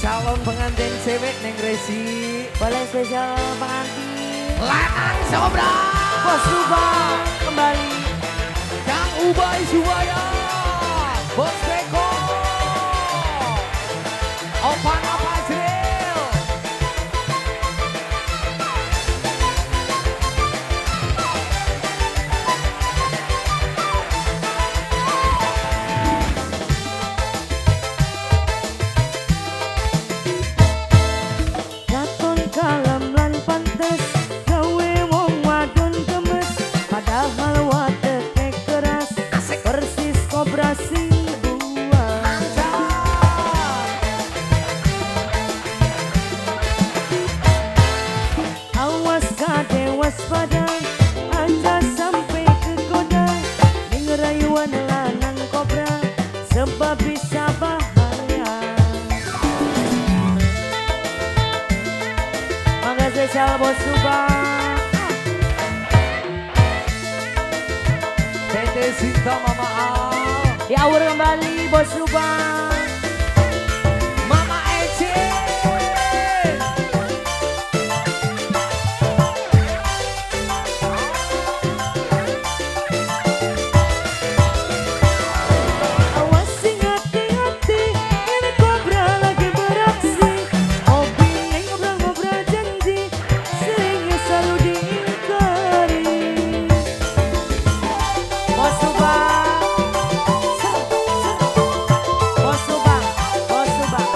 calon pengantin cewek Neng Resi. Boleh spesial pengantin Lanang Sobra. Bos Subang kembali. Kang Ubay Subaya. Bos Beko. Opana Fazril. Katon kalem lan pantes gawe wong wadon gemes, padahal wateke keras persis kobra sing buah. Awas kade waspada aja sampai kegoda, ning rayuan lanang kobra sebab bisa bahaya. Mangga spesial Bos Subang. Tete Sinta Mama Al. Diawur kembali Bos Subang. Mama Ece. Awas sing hati-hati, ini kobra lagi beraksi. Hobi neng ngobrol-ngobrol janji, seringnya selalu diingkari. Bos Subang, Bos Subang, Bos Subang,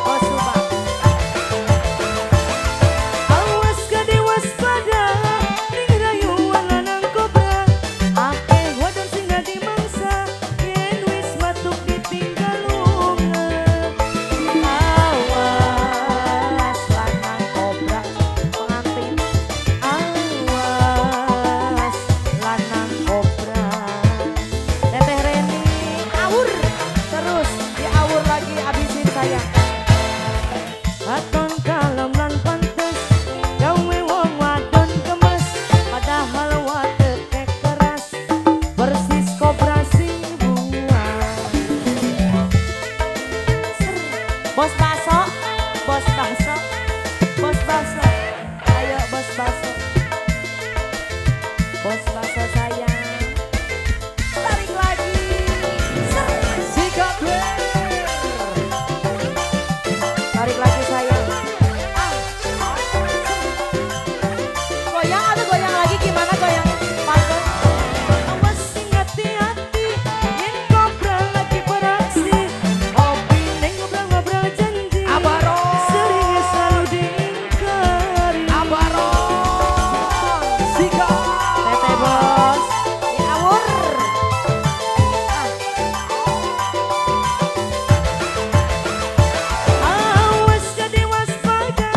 Bos Subang. Awas gade waspada, ning rayuan lanang kobra. Akeh wadon sing gade mangsa, yen wis matuk ditinggal lunga. Awas lanang kobra pengantin. Awas lanang kobra. Teteh Reni awur terus diawur lagi abisin sayang. Katon kalem lan pantes gawe wong wadon gemes, padahal wateke keras persis kobra sing buah. Bos Baso, Bos Baso, Bos Baso, ayo Bos Baso, Bos Baso sayang, tarik lagi. Sikat gue. Tarik lagi sayang. Goyang atau goyang lagi gimana goyangnya? Pantun. Awas sing hati-hati, yen kobra lagi beraksi. Hobi neng ngobrol-ngobrol janji, Abaron. seringnya selalu diingkari. Abaron. Sikat. Tete Bos, diawur. Awas gade waspada,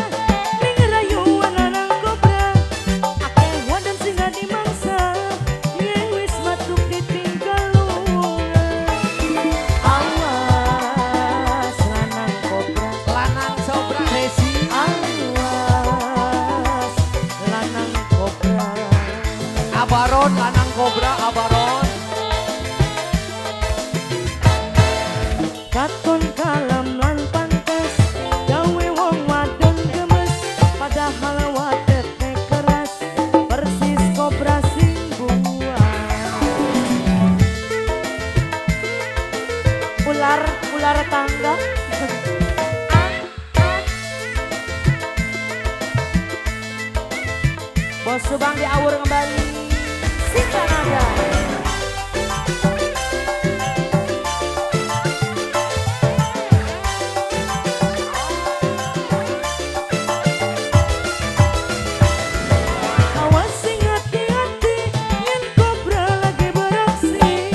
ning rayuan lanang kobra. Akeh wadon sing gade mangsa, yen wis matuk ditinggal lunga. Awas lanang kobra, Lanang Sobra Resi. awas lanang kobra. Abaron. Lanang Kobra. Abaron. Katon kalem lan pantes gawe wong wadon gemes, padahal wateke keras persis kobra sing buah. Ular tangga. Bos Subang diawur kembali. Sinta nada. Awas sing hati-hati, yen kobra lagi beraksi.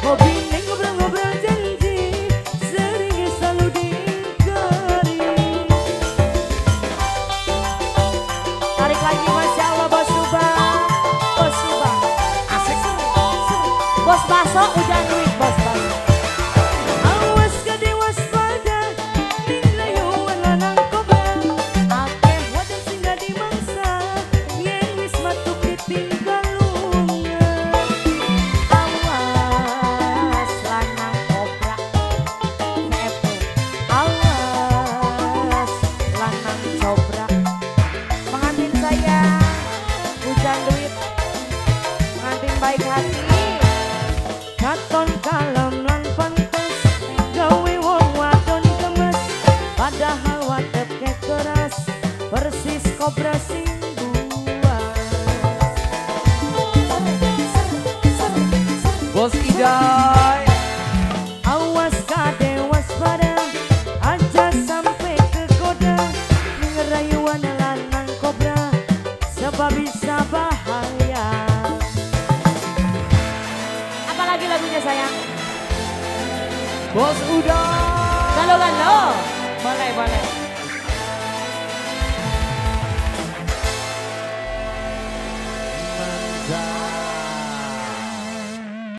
Hobi neng ngobrol-ngobrol janji, seringnya selalu diingkari. Tarik lagi Masya Allah Bos Subang, Bos Subang. Asik. Uday. Awas kade waspada, aja sampai kegoda, ngerayuan lanang kobra, sebab bisa bahaya. Apalagi lagunya sayang? Bos Uday. Galo-galo. Boleh, boleh.